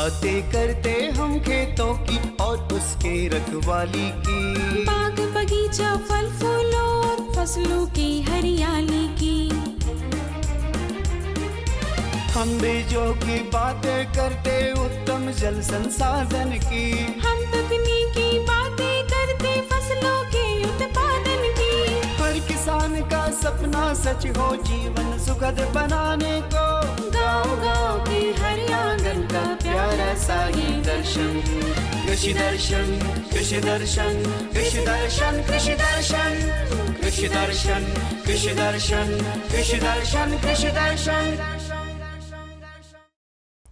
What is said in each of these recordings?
बातें करते हम खेतों की और उसके रखवाली की, बाग बगीचा फल फूलों और फसलों की हरियाली की। हम बीजों की बातें करते उत्तम जल संसाधन की, हम तकनीकी बातें करते फसलों के उत्पादन की। हर किसान का सपना सच हो जीवन सुखद बनाने को, गाँव-गाँव के हर आंगन का प्यारा सा ये दर्शन। कृषि दर्शन, कृषि दर्शन, कृषि दर्शन, कृषि दर्शन, कृषि दर्शन, कृषि दर्शन, कृषि दर्शन, कृषि दर्शन।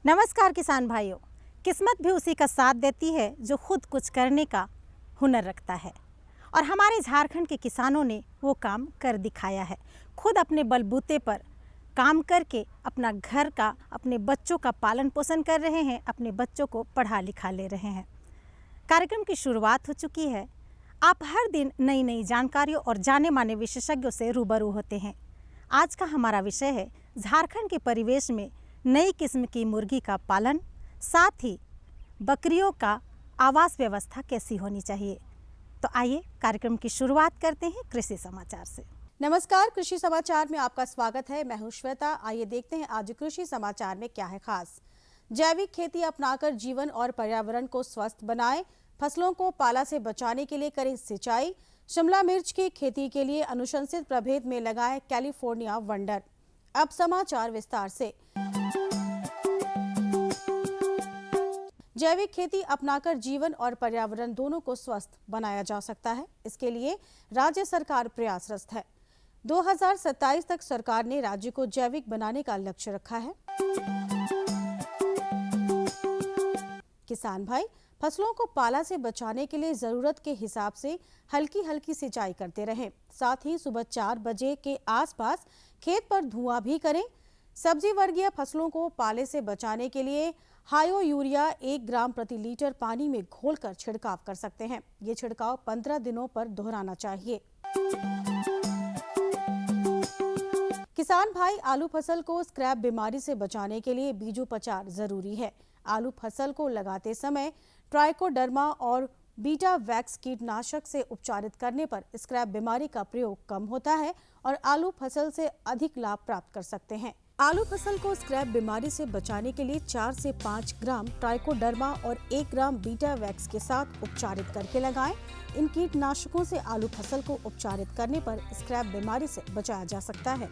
नमस्कार किसान भाइयों, किस्मत भी उसी का साथ देती है जो खुद कुछ करने का हुनर रखता है, और हमारे झारखंड के किसानों ने वो काम कर दिखाया है। खुद अपने बलबूते पर काम करके अपना घर का, अपने बच्चों का पालन पोषण कर रहे हैं, अपने बच्चों को पढ़ा लिखा ले रहे हैं। कार्यक्रम की शुरुआत हो चुकी है। आप हर दिन नई नई जानकारियों और जाने माने विशेषज्ञों से रूबरू होते हैं। आज का हमारा विषय है झारखंड के परिवेश में नई किस्म की मुर्गी का पालन, साथ ही बकरियों का आवास व्यवस्था कैसी होनी चाहिए। तो आइए कार्यक्रम की शुरुआत करते हैं कृषि समाचार से। नमस्कार, कृषि समाचार में आपका स्वागत है। मैं हूं श्वेता। आइए देखते हैं आज कृषि समाचार में क्या है खास। जैविक खेती अपनाकर जीवन और पर्यावरण को स्वस्थ बनाएं, फसलों को पाला से बचाने के लिए करें सिंचाई, शिमला मिर्च की खेती के लिए अनुशंसित प्रभेद में लगाएं कैलिफोर्निया वंडर। अब समाचार विस्तार से। जैविक खेती अपनाकर जीवन और पर्यावरण दोनों को स्वस्थ बनाया जा सकता है। इसके लिए राज्य सरकार प्रयासरत है। 2027 तक सरकार ने राज्य को जैविक बनाने का लक्ष्य रखा है। किसान भाई फसलों को पाला से बचाने के लिए जरूरत के हिसाब से हल्की हल्की सिंचाई करते रहें। साथ ही सुबह 4 बजे के आसपास खेत पर धुआं भी करें। सब्जी वर्गीय फसलों को पाले से बचाने के लिए हायो यूरिया 1 ग्राम प्रति लीटर पानी में घोलकर छिड़काव कर सकते हैं। ये छिड़काव 15 दिनों पर दोहराना चाहिए। किसान भाई आलू फसल को स्क्रैप बीमारी से बचाने के लिए बीजोपचार जरूरी है। आलू फसल को लगाते समय ट्राइकोडर्मा और बीटा वैक्स कीटनाशक से उपचारित करने पर स्क्रैप बीमारी का प्रयोग कम होता है और आलू फसल से अधिक लाभ प्राप्त कर सकते हैं। आलू फसल को स्क्रैप बीमारी से बचाने के लिए 4 से 5 ग्राम ट्राइकोडर्मा और 1 ग्राम बीटा वैक्स के साथ उपचारित करके लगाएं। इन कीटनाशकों से आलू फसल को उपचारित करने पर स्क्रैप बीमारी से बचाया जा सकता है।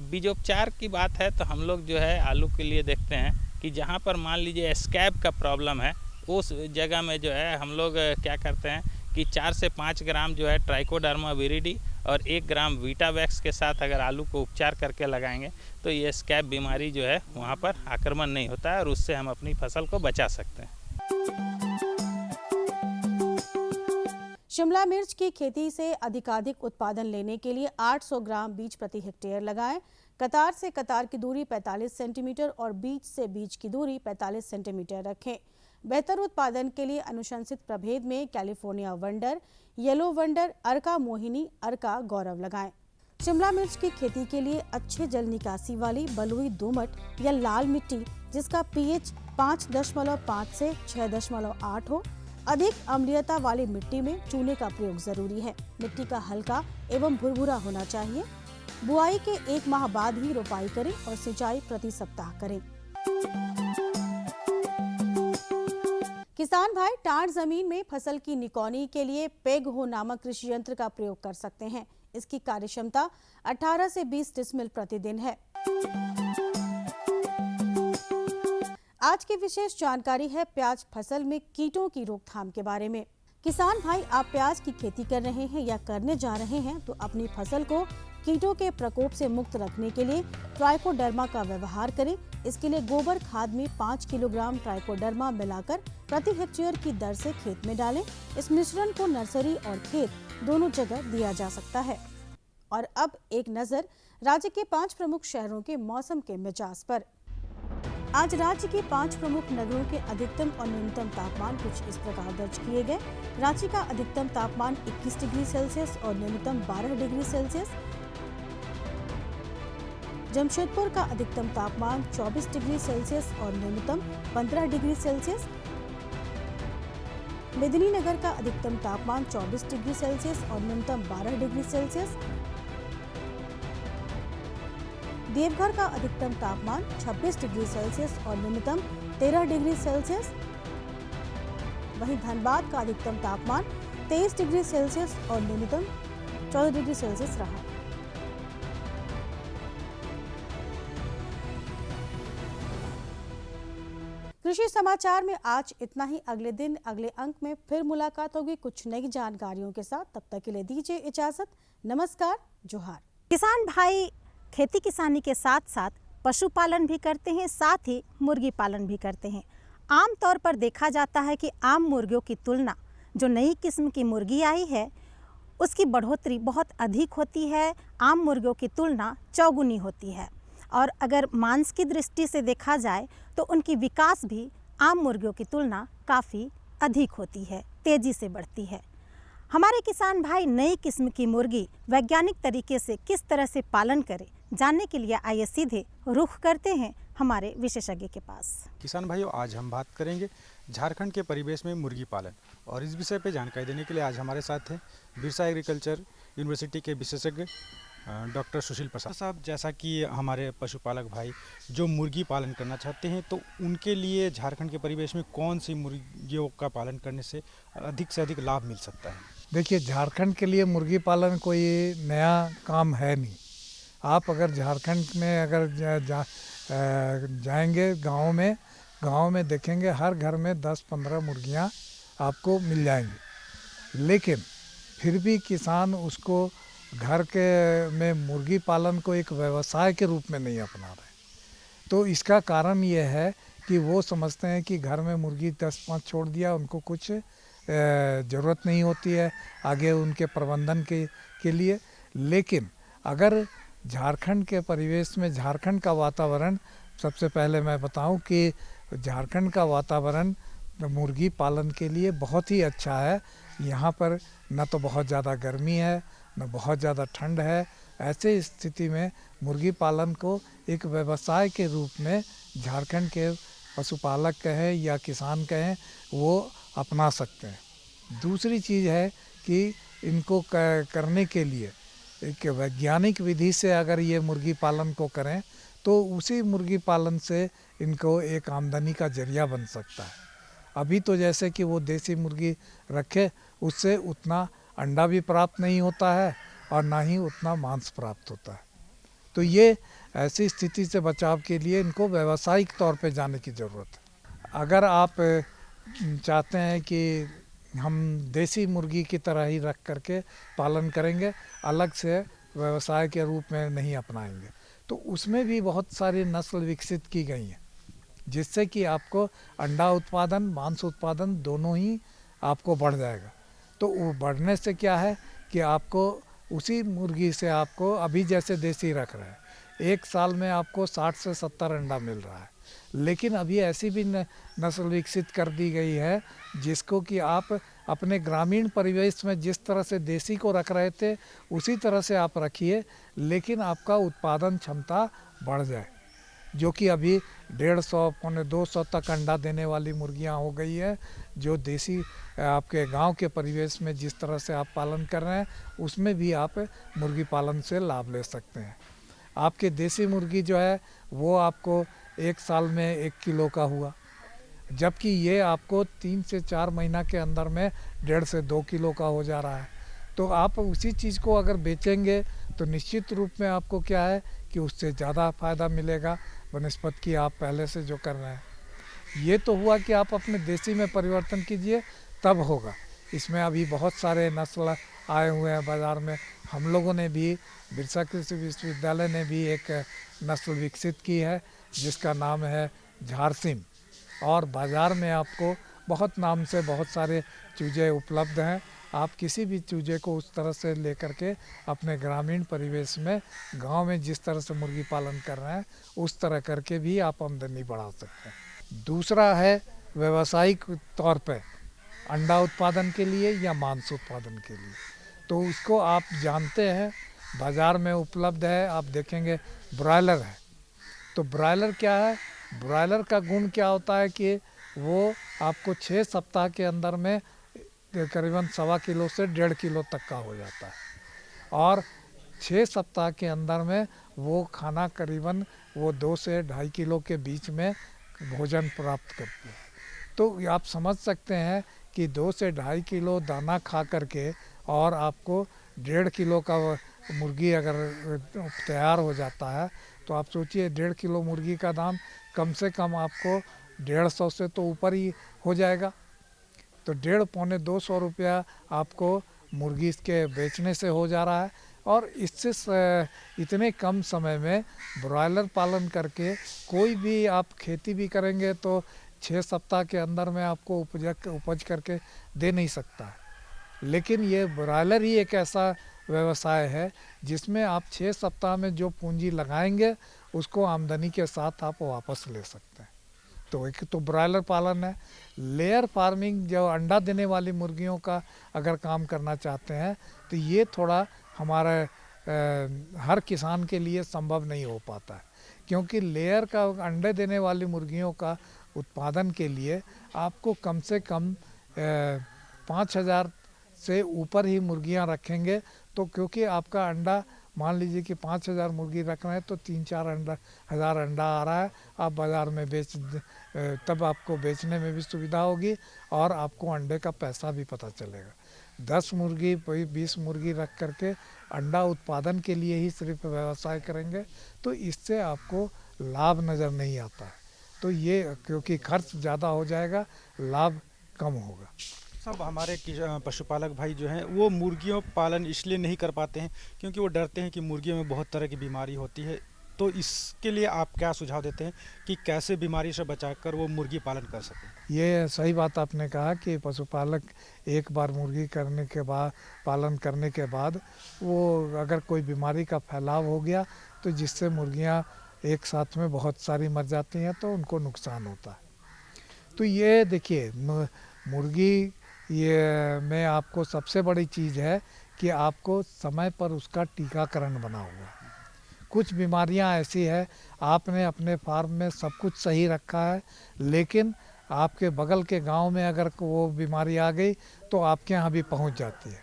बीजोपचार की बात है तो हम लोग जो है आलू के लिए देखते हैं कि जहाँ पर मान लीजिए स्कैब का प्रॉब्लम है, उस जगह में जो है हम लोग क्या करते हैं कि 4 से 5 ग्राम जो है ट्राइकोडर्मा विरिडी और 1 ग्राम वीटावैक्स के साथ अगर आलू को उपचार करके लगाएंगे तो ये स्कैब बीमारी जो है वहाँ पर आक्रमण नहीं होता है और उससे हम अपनी फसल को बचा सकते हैं। शिमला मिर्च की खेती से अधिकाधिक उत्पादन लेने के लिए 800 ग्राम बीज प्रति हेक्टेयर लगाएं। कतार से कतार की दूरी 45 सेंटीमीटर और बीज से बीज की दूरी 45 सेंटीमीटर रखें। बेहतर उत्पादन के लिए अनुशंसित प्रभेद में कैलिफोर्निया वंडर, येलो वंडर, अर्का मोहिनी, अर्का गौरव लगाएं। शिमला मिर्च की खेती के लिए अच्छे जल निकासी वाली बलुई दोमट या लाल मिट्टी जिसका पीएच 5.5 से 6.8 हो। अधिक अम्लीयता वाली मिट्टी में चूने का प्रयोग जरूरी है। मिट्टी का हल्का एवं भुरभुरा होना चाहिए। बुआई के 1 माह बाद ही रोपाई करें और सिंचाई प्रति सप्ताह करें। किसान भाई टाट जमीन में फसल की निकौनी के लिए पेगहो नामक कृषि यंत्र का प्रयोग कर सकते हैं। इसकी कार्यक्षमता 18 से 20 डिसमिल प्रतिदिन है। आज की विशेष जानकारी है प्याज फसल में कीटों की रोकथाम के बारे में। किसान भाई आप प्याज की खेती कर रहे हैं या करने जा रहे हैं तो अपनी फसल को कीटों के प्रकोप से मुक्त रखने के लिए ट्राइकोडर्मा का व्यवहार करें। इसके लिए गोबर खाद में 5 किलोग्राम ट्राइकोडर्मा मिलाकर प्रति हेक्टेयर की दर से खेत में डालें। इस मिश्रण को नर्सरी और खेत दोनों जगह दिया जा सकता है। और अब एक नजर राज्य के 5 प्रमुख शहरों के मौसम के मिजाज पर। आज राज्य के 5 प्रमुख नगरों के अधिकतम और न्यूनतम तापमान कुछ इस प्रकार दर्ज किए गए। रांची का अधिकतम तापमान 21 डिग्री सेल्सियस और न्यूनतम 12 डिग्री सेल्सियस। जमशेदपुर का अधिकतम तापमान 24 डिग्री सेल्सियस और न्यूनतम 15 डिग्री सेल्सियस। मेदिनीनगर का अधिकतम तापमान 24 डिग्री सेल्सियस और न्यूनतम 12 डिग्री सेल्सियस। देवघर का अधिकतम तापमान 26 डिग्री सेल्सियस और न्यूनतम 13 डिग्री सेल्सियस। वहीं धनबाद का अधिकतम तापमान 23 डिग्री सेल्सियस और न्यूनतम 14 डिग्री सेल्सियस रहा। कृषि समाचार में आज इतना ही। अगले दिन अगले अंक में फिर मुलाकात होगी कुछ नई जानकारियों के साथ। तब तक के लिए दीजिए इजाजत। नमस्कार, जोहार। किसान भाई खेती किसानी के साथ साथ पशुपालन भी करते हैं, साथ ही मुर्गी पालन भी करते हैं। आमतौर पर देखा जाता है कि आम मुर्गियों की तुलना जो नई किस्म की मुर्गी आई है उसकी बढ़ोतरी बहुत अधिक होती है, आम मुर्गियों की तुलना चौगुनी होती है। और अगर मांस की दृष्टि से देखा जाए तो उनकी विकास भी आम मुर्गियों की तुलना काफ़ी अधिक होती है, तेज़ी से बढ़ती है। हमारे किसान भाई नई किस्म की मुर्गी वैज्ञानिक तरीके से किस तरह से पालन करें, जानने के लिए आइए सीधे रुख करते हैं हमारे विशेषज्ञ के पास। किसान भाइयों, आज हम बात करेंगे झारखंड के परिवेश में मुर्गी पालन, और इस विषय पर जानकारी देने के लिए आज हमारे साथ हैं बिरसा एग्रीकल्चर यूनिवर्सिटी के विशेषज्ञ डॉक्टर सुशील प्रसाद साहब। जैसा कि हमारे पशुपालक भाई जो मुर्गी पालन करना चाहते हैं, तो उनके लिए झारखंड के परिवेश में कौन सी मुर्गियों का पालन करने से अधिक लाभ मिल सकता है? देखिए, झारखंड के लिए मुर्गी पालन कोई नया काम है नहीं। आप अगर झारखंड में अगर जाएंगे गाँव में देखेंगे हर घर में 10-15 मुर्गियाँ आपको मिल जाएंगी। लेकिन फिर भी किसान उसको घर के में मुर्गी पालन को एक व्यवसाय के रूप में नहीं अपना रहे। तो इसका कारण ये है कि वो समझते हैं कि घर में मुर्गी 10-5 छोड़ दिया, उनको कुछ ज़रूरत नहीं होती है आगे उनके प्रबंधन के लिए। लेकिन अगर झारखंड के परिवेश में झारखंड का वातावरण, सबसे पहले मैं बताऊं कि झारखंड का वातावरण मुर्गी पालन के लिए बहुत ही अच्छा है। यहाँ पर न तो बहुत ज़्यादा गर्मी है न बहुत ज़्यादा ठंड है। ऐसे स्थिति में मुर्गी पालन को एक व्यवसाय के रूप में झारखंड के पशुपालक कहें या किसान कहें, वो अपना सकते हैं। दूसरी चीज़ है कि इनको करने के लिए एक वैज्ञानिक विधि से अगर ये मुर्गी पालन को करें तो उसी मुर्गी पालन से इनको एक आमदनी का जरिया बन सकता है। अभी तो जैसे कि वो देसी मुर्गी रखे, उससे उतना अंडा भी प्राप्त नहीं होता है और ना ही उतना मांस प्राप्त होता है। तो ये ऐसी स्थिति से बचाव के लिए इनको व्यावसायिक तौर पे जाने की ज़रूरत है। अगर आप चाहते हैं कि हम देसी मुर्गी की तरह ही रख करके पालन करेंगे, अलग से व्यवसाय के रूप में नहीं अपनाएंगे, तो उसमें भी बहुत सारी नस्ल विकसित की गई हैं, जिससे कि आपको अंडा उत्पादन, मांस उत्पादन दोनों ही आपको बढ़ जाएगा। तो वो बढ़ने से क्या है कि आपको उसी मुर्गी से आपको अभी जैसे देसी रख रहे हैं, एक साल में आपको 60 से 70 अंडा मिल रहा है। लेकिन अभी ऐसी भी नस्ल विकसित कर दी गई है जिसको कि आप अपने ग्रामीण परिवेश में जिस तरह से देसी को रख रहे थे उसी तरह से आप रखिए, लेकिन आपका उत्पादन क्षमता बढ़ जाए, जो कि अभी 150-200 तक अंडा देने वाली मुर्गियां हो गई है। जो देसी आपके गांव के परिवेश में जिस तरह से आप पालन कर रहे हैं उसमें भी आप मुर्गी पालन से लाभ ले सकते हैं। आपके देसी मुर्गी जो है वो आपको एक साल में 1 किलो का हुआ, जबकि ये आपको 3 से 4 महीना के अंदर में 1.5 से 2 किलो का हो जा रहा है। तो आप उसी चीज़ को अगर बेचेंगे तो निश्चित रूप में आपको क्या है कि उससे ज़्यादा फ़ायदा मिलेगा बनस्पत की आप पहले से जो कर रहे हैं। ये तो हुआ कि आप अपने देसी में परिवर्तन कीजिए, तब होगा। इसमें अभी बहुत सारे नस्ल आए हुए हैं बाज़ार में। हम लोगों ने भी, बिरसा कृषि विश्वविद्यालय ने भी एक नस्ल विकसित की है जिसका नाम है झारसिम, और बाज़ार में आपको बहुत नाम से बहुत सारे चूजे उपलब्ध हैं। आप किसी भी चूजे को उस तरह से लेकर के अपने ग्रामीण परिवेश में, गांव में जिस तरह से मुर्गी पालन कर रहे हैं उस तरह करके भी आप आमदनी बढ़ा सकते हैं। दूसरा है व्यावसायिक तौर पे अंडा उत्पादन के लिए या मांस उत्पादन के लिए। तो उसको आप जानते हैं बाज़ार में उपलब्ध है, आप देखेंगे ब्रॉयलर है। तो ब्रॉयलर क्या है, ब्रॉयलर का गुण क्या होता है कि वो आपको 6 सप्ताह के अंदर में करीबन 1.25 किलो से 1.5 किलो तक का हो जाता है, और 6 सप्ताह के अंदर में वो खाना करीबन वो 2 से 2.5 किलो के बीच में भोजन प्राप्त करती है। तो आप समझ सकते हैं कि 2 से 2.5 किलो दाना खा करके और आपको 1.5 किलो का मुर्गी अगर तैयार हो जाता है, तो आप सोचिए 1.5 किलो मुर्गी का दाम कम से कम आपको 150 से तो ऊपर ही हो जाएगा। तो 150 पौने 200 रुपया आपको मुर्गी इसके बेचने से हो जा रहा है। और इससे इतने कम समय में ब्रॉयलर पालन करके कोई भी आप खेती भी करेंगे तो 6 सप्ताह के अंदर में आपको उपज करके दे नहीं सकता है। लेकिन ये ब्रॉयलर ही एक ऐसा व्यवसाय है जिसमें आप 6 सप्ताह में जो पूंजी लगाएंगे उसको आमदनी के साथ आप वापस ले सकते हैं। तो एक तो ब्रॉयलर पालन है। लेयर फार्मिंग, जो अंडा देने वाली मुर्गियों का अगर काम करना चाहते हैं तो ये थोड़ा हमारे हर किसान के लिए संभव नहीं हो पाता है, क्योंकि लेयर का अंडे देने वाली मुर्गियों का उत्पादन के लिए आपको कम से कम 5,000 से ऊपर ही मुर्गियां रखेंगे। तो क्योंकि आपका अंडा, मान लीजिए कि 5,000 मुर्गी रख रहे हैं तो 3-4 हज़ार अंडा आ रहा है, आप बाज़ार में तब आपको बेचने में भी सुविधा होगी और आपको अंडे का पैसा भी पता चलेगा। 10 मुर्गी 20 मुर्गी रख करके अंडा उत्पादन के लिए ही सिर्फ व्यवसाय करेंगे तो इससे आपको लाभ नज़र नहीं आता है। तो ये क्योंकि खर्च ज़्यादा हो जाएगा, लाभ कम होगा। सब हमारे पशुपालक भाई जो हैं वो मुर्गियों पालन इसलिए नहीं कर पाते हैं क्योंकि वो डरते हैं कि मुर्गियों में बहुत तरह की बीमारी होती है। तो इसके लिए आप क्या सुझाव देते हैं कि कैसे बीमारी से बचाकर वो मुर्गी पालन कर सकें? ये सही बात आपने कहा कि पशुपालक एक बार मुर्गी करने के बाद, पालन करने के बाद वो अगर कोई बीमारी का फैलाव हो गया तो जिससे मुर्गियाँ एक साथ में बहुत सारी मर जाती हैं तो उनको नुकसान होता है। तो ये देखिए, मुर्गी ये में आपको सबसे बड़ी चीज़ है कि आपको समय पर उसका टीकाकरण बना हुआ। कुछ बीमारियां ऐसी है, आपने अपने फार्म में सब कुछ सही रखा है, लेकिन आपके बगल के गांव में अगर वो बीमारी आ गई तो आपके यहाँ भी पहुंच जाती है।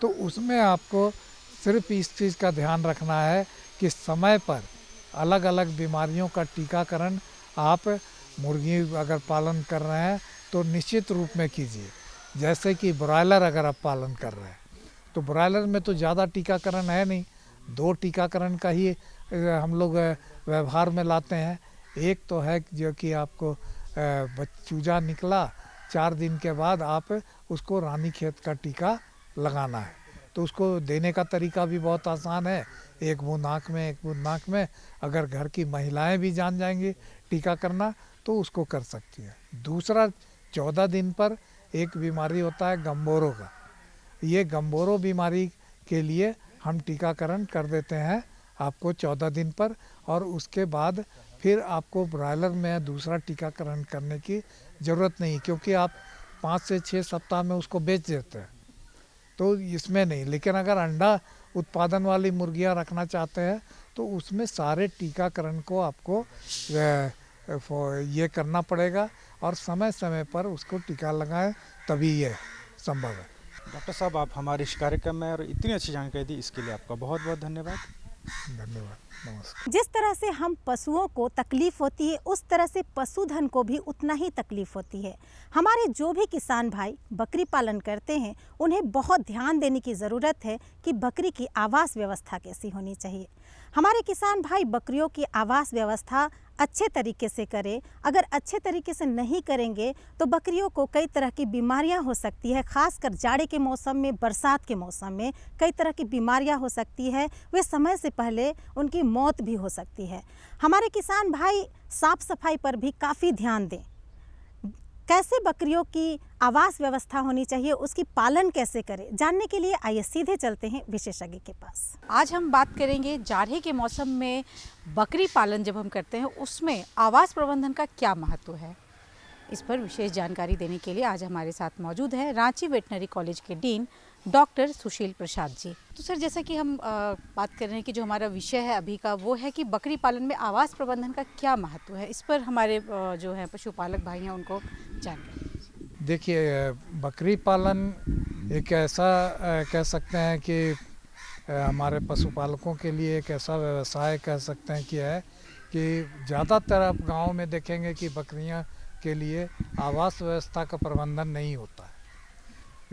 तो उसमें आपको सिर्फ इस चीज़ का ध्यान रखना है कि समय पर अलग अलग बीमारियों का टीकाकरण आप मुर्गी अगर पालन कर रहे हैं तो निश्चित रूप में कीजिए। जैसे कि ब्रॉयलर अगर आप पालन कर रहे हैं तो ब्रॉयलर में तो ज़्यादा टीकाकरण है नहीं, 2 टीकाकरण का ही हम लोग व्यवहार में लाते हैं। एक तो है जो कि आपको चूजा निकला 4 दिन के बाद आप उसको रानीखेत का टीका लगाना है। तो उसको देने का तरीका भी बहुत आसान है, 1 बूंद आँख में 1 बूंद नाक में। अगर घर की महिलाएं भी जान जाएंगी टीका करना तो उसको कर सकती है। दूसरा, 14 दिन पर एक बीमारी होता है गम्बोरो का। ये गम्बोरो बीमारी के लिए हम टीकाकरण कर देते हैं आपको 14 दिन पर, और उसके बाद फिर आपको ब्रॉयलर में दूसरा टीकाकरण करने की ज़रूरत नहीं, क्योंकि आप 5 से 6 सप्ताह में उसको बेच देते हैं तो इसमें नहीं। लेकिन अगर अंडा उत्पादन वाली मुर्गियां रखना चाहते हैं तो उसमें सारे टीकाकरण को आपको ये करना पड़ेगा और समय समय पर उसको टीका लगाएं, तभी ये संभव है। डॉक्टर साहब, आप हमारे इस कार्यक्रम में और इतनी अच्छी जानकारी दी, इसके लिए आपका बहुत बहुत धन्यवाद। धन्यवाद, नमस्कार। जिस तरह से हम पशुओं को तकलीफ होती है उस तरह से पशुधन को भी उतना ही तकलीफ होती है। हमारे जो भी किसान भाई बकरी पालन करते हैं उन्हें बहुत ध्यान देने की ज़रूरत है कि बकरी की आवास व्यवस्था कैसी होनी चाहिए। हमारे किसान भाई बकरियों की आवास व्यवस्था अच्छे तरीके से करें। अगर अच्छे तरीके से नहीं करेंगे तो बकरियों को कई तरह की बीमारियां हो सकती है, खासकर जाड़े के मौसम में, बरसात के मौसम में कई तरह की बीमारियां हो सकती है। वे समय से पहले उनकी मौत भी हो सकती है। हमारे किसान भाई साफ सफाई पर भी काफ़ी ध्यान दें। कैसे बकरियों की आवास व्यवस्था होनी चाहिए, उसकी पालन कैसे करें, जानने के लिए आइए सीधे चलते हैं विशेषज्ञ के पास। आज हम बात करेंगे जाड़े के मौसम में बकरी पालन जब हम करते हैं उसमें आवास प्रबंधन का क्या महत्व है। इस पर विशेष जानकारी देने के लिए आज हमारे साथ मौजूद है रांची वेटनरी कॉलेज के डीन डॉक्टर सुशील प्रसाद जी। तो सर, जैसा कि हम बात कर रहे हैं कि जो हमारा विषय है अभी का वो है कि बकरी पालन में आवास प्रबंधन का क्या महत्व है, इस पर हमारे जो है पशुपालक भाई हैं उनको जानकारी। देखिए, बकरी पालन एक ऐसा कह सकते हैं कि हमारे पशुपालकों के लिए एक ऐसा व्यवसाय कह सकते हैं कि है कि ज़्यादातर आप गांव में देखेंगे कि बकरियां के लिए आवास व्यवस्था का प्रबंधन नहीं होता है।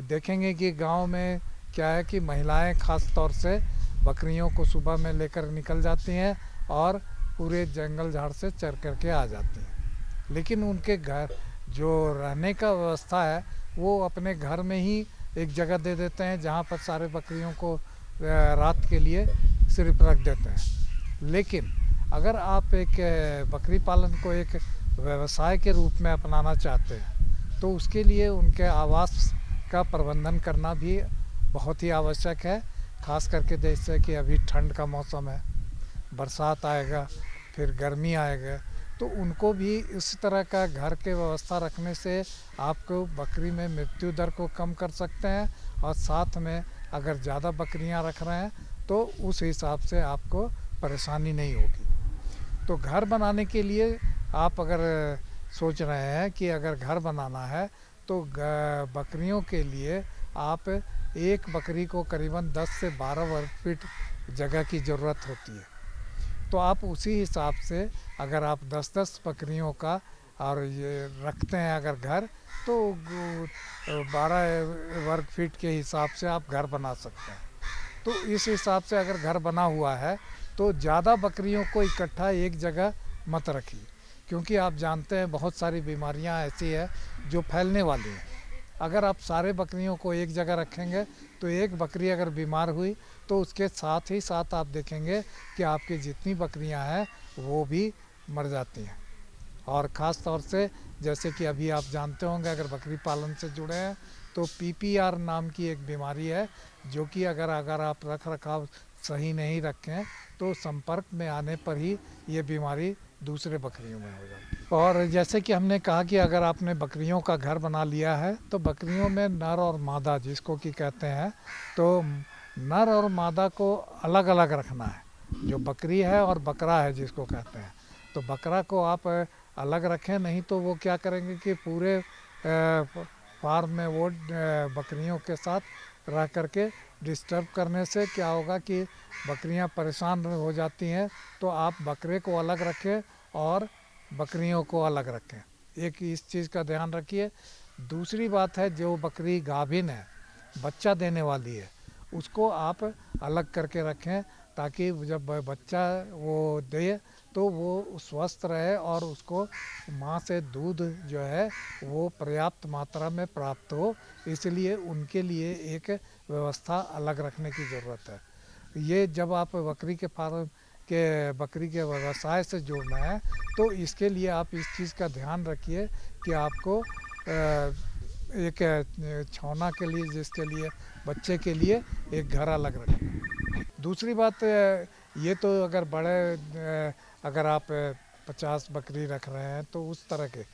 देखेंगे कि गांव में क्या है कि महिलाएं खास तौर से बकरियों को सुबह में लेकर निकल जाती हैं और पूरे जंगल झाड़ से चर करके आ जाती हैं, लेकिन उनके घर जो रहने का व्यवस्था है वो अपने घर में ही एक जगह दे देते हैं जहाँ पर सारे बकरियों को रात के लिए सिर्फ रख देते हैं। लेकिन अगर आप एक बकरी पालन को एक व्यवसाय के रूप में अपनाना चाहते हैं तो उसके लिए उनके आवास का प्रबंधन करना भी बहुत ही आवश्यक है। खास करके जैसे कि अभी ठंड का मौसम है, बरसात आएगा, फिर गर्मी आएगा, तो उनको भी इस तरह का घर के व्यवस्था रखने से आपको बकरी में मृत्यु दर को कम कर सकते हैं और साथ में अगर ज़्यादा बकरियां रख रहे हैं तो उस हिसाब से आपको परेशानी नहीं होगी। तो घर बनाने के लिए आप अगर सोच रहे हैं कि अगर घर बनाना है तो बकरियों के लिए आप एक बकरी को करीबन 10 से 12 वर्ग फीट जगह की ज़रूरत होती है। तो आप उसी हिसाब से अगर आप 10-10 बकरियों का और ये रखते हैं अगर घर, तो 12 वर्ग फीट के हिसाब से आप घर बना सकते हैं। तो इस हिसाब से अगर घर बना हुआ है तो ज़्यादा बकरियों को इकट्ठा एक जगह मत रखिए, क्योंकि आप जानते हैं बहुत सारी बीमारियां ऐसी है जो फैलने वाली हैं। अगर आप सारे बकरियों को एक जगह रखेंगे तो एक बकरी अगर बीमार हुई तो उसके साथ ही साथ आप देखेंगे कि आपकी जितनी बकरियां हैं वो भी मर जाती हैं। और ख़ास तौर से जैसे कि अभी आप जानते होंगे अगर बकरी पालन से जुड़े हैं तो PPR नाम की एक बीमारी है जो कि अगर आप रख रखाव सही नहीं रखें तो संपर्क में आने पर ही ये बीमारी दूसरे बकरियों में हो जाती है। और जैसे कि हमने कहा कि अगर आपने बकरियों का घर बना लिया है तो बकरियों में नर और मादा जिसको कि कहते हैं, तो नर और मादा को अलग अलग रखना है। जो बकरी है और बकरा है जिसको कहते हैं, तो बकरा को आप अलग रखें, नहीं तो वो क्या करेंगे कि पूरे फार्म में वो बकरियों के साथ रह करके डिस्टर्ब करने से क्या होगा कि बकरियां परेशान हो जाती हैं। तो आप बकरे को अलग रखें और बकरियों को अलग रखें, एक इस चीज़ का ध्यान रखिए। दूसरी बात है, जो बकरी गाभिन है, बच्चा देने वाली है, उसको आप अलग करके रखें ताकि जब बच्चा वो दे तो वो स्वस्थ रहे और उसको माँ से दूध जो है वो पर्याप्त मात्रा में प्राप्त हो। इसलिए उनके लिए एक व्यवस्था अलग रखने की ज़रूरत है। ये जब आप बकरी के फार्म के बकरी के व्यवसाय से जुड़ना है तो इसके लिए आप इस चीज़ का ध्यान रखिए कि आपको एक छौना के लिए, जिसके लिए बच्चे के लिए एक घर अलग रखें। दूसरी बात ये तो अगर बड़े अगर आप 50 बकरी रख रहे हैं तो उस तरह के,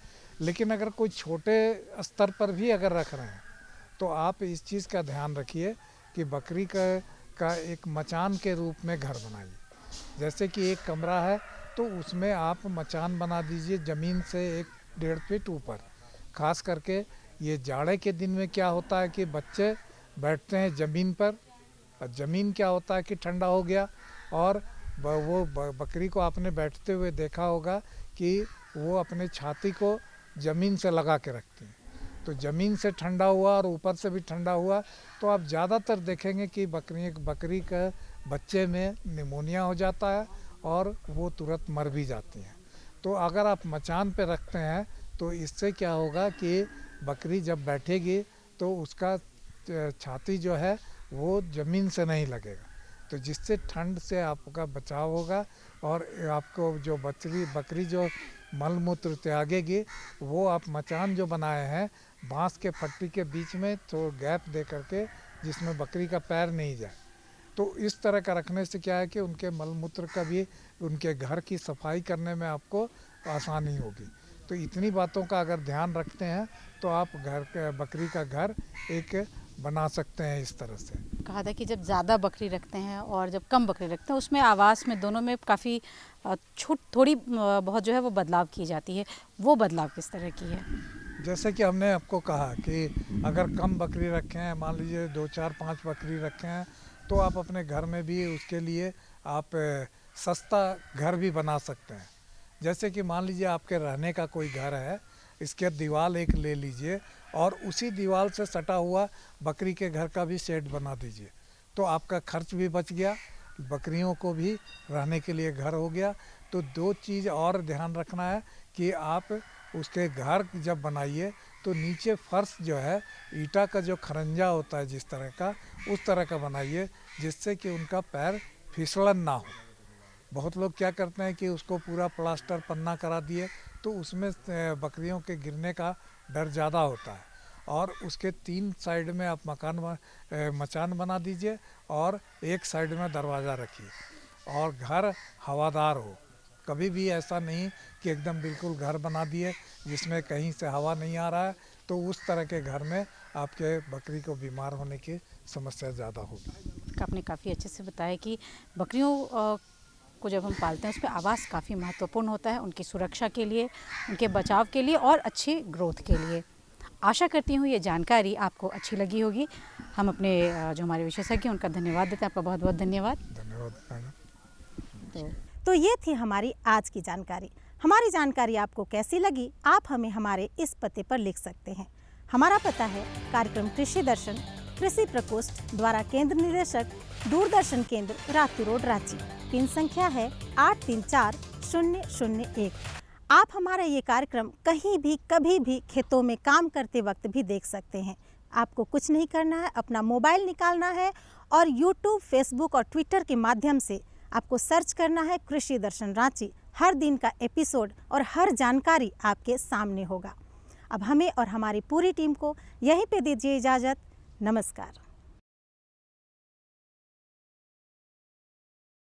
लेकिन अगर कोई छोटे स्तर पर भी अगर रख रहे हैं तो आप इस चीज़ का ध्यान रखिए कि बकरी का एक मचान के रूप में घर बनाइए। जैसे कि एक कमरा है तो उसमें आप मचान बना दीजिए ज़मीन से 1-1.5 फीट ऊपर। खास करके ये जाड़े के दिन में क्या होता है कि बच्चे बैठते हैं ज़मीन पर, और ज़मीन क्या होता है कि ठंडा हो गया, और वो बकरी को आपने बैठते हुए देखा होगा कि वो अपने छाती को ज़मीन से लगा के रखती हैं। तो ज़मीन से ठंडा हुआ और ऊपर से भी ठंडा हुआ तो आप ज़्यादातर देखेंगे कि बकरी का बच्चे में निमोनिया हो जाता है और वो तुरंत मर भी जाती हैं। तो अगर आप मचान पे रखते हैं तो इससे क्या होगा कि बकरी जब बैठेगी तो उसका छाती जो है वो ज़मीन से नहीं लगेगा, तो जिससे ठंड से आपका बचाव होगा। और आपको जो बकरी जो मल मूत्र त्यागेगी वो आप मचान जो बनाए हैं बांस के पट्टी के बीच में तो गैप दे करके, जिसमें बकरी का पैर नहीं जाए, तो इस तरह का रखने से क्या है कि उनके मल मूत्र का भी उनके घर की सफाई करने में आपको आसानी होगी। तो इतनी बातों का अगर ध्यान रखते हैं तो आप बकरी का घर एक बना सकते हैं इस तरह से। कहा था कि जब ज़्यादा बकरी रखते हैं और जब कम बकरी रखते हैं उसमें आवास में दोनों में काफ़ी थोड़ी बहुत जो है वो बदलाव की जाती है। वो बदलाव किस तरह की है? जैसे कि हमने आपको कहा कि अगर कम बकरी रखे हैं, मान लीजिए 2, 4, 5 बकरी रखे हैं, तो आप अपने घर में भी उसके लिए आप सस्ता घर भी बना सकते हैं। जैसे कि मान लीजिए आपके रहने का कोई घर है, इसके दीवार एक ले लीजिए और उसी दीवार से सटा हुआ बकरी के घर का भी शेड बना दीजिए, तो आपका खर्च भी बच गया, बकरियों को भी रहने के लिए घर हो गया। तो 2 चीज़ और ध्यान रखना है कि आप उसके घर जब बनाइए तो नीचे फर्श जो है ईटा का जो खरंजा होता है जिस तरह का, उस तरह का बनाइए जिससे कि उनका पैर फिसलन ना हो। बहुत लोग क्या करते हैं कि उसको पूरा प्लास्टर पन्ना करा दिए, तो उसमें बकरियों के गिरने का डर ज़्यादा होता है। और उसके 3 साइड में आप मचान बना दीजिए और एक साइड में दरवाज़ा रखिए और घर हवादार हो। कभी भी ऐसा नहीं कि एकदम बिल्कुल घर बना दिए जिसमें कहीं से हवा नहीं आ रहा है, तो उस तरह के घर में आपके बकरी को बीमार होने की समस्या ज़्यादा होगी। आपने काफ़ी अच्छे से बताया कि बकरियों को जब हम पालते हैं उसमें आवास काफ़ी महत्वपूर्ण होता है, उनकी सुरक्षा के लिए, उनके बचाव के लिए और अच्छी ग्रोथ के लिए। आशा करती हूँ ये जानकारी आपको अच्छी लगी होगी। हम अपने जो हमारे विशेषज्ञ हैं उनका धन्यवाद देते हैं। आपका बहुत बहुत धन्यवाद। धन्यवाद मैडम। तो ये थी हमारी आज की जानकारी। हमारी जानकारी आपको कैसी लगी, आप हमें हमारे इस पते पर लिख सकते हैं। हमारा पता है कार्यक्रम कृषि दर्शन, कृषि प्रकोष्ठ द्वारा केंद्र निदेशक, दूरदर्शन केंद्र, रातू रोड, रांची। पिन संख्या है 834001। आप हमारा ये कार्यक्रम कहीं भी कभी भी खेतों में काम करते वक्त भी देख सकते हैं। आपको कुछ नहीं करना है, अपना मोबाइल निकालना है और यूट्यूब, फेसबुक और ट्विटर के माध्यम से आपको सर्च करना है कृषि दर्शन रांची। हर दिन का एपिसोड और हर जानकारी आपके सामने होगा। अब हमें और हमारी पूरी टीम को यहीं पे दीजिए इजाज़त। नमस्कार।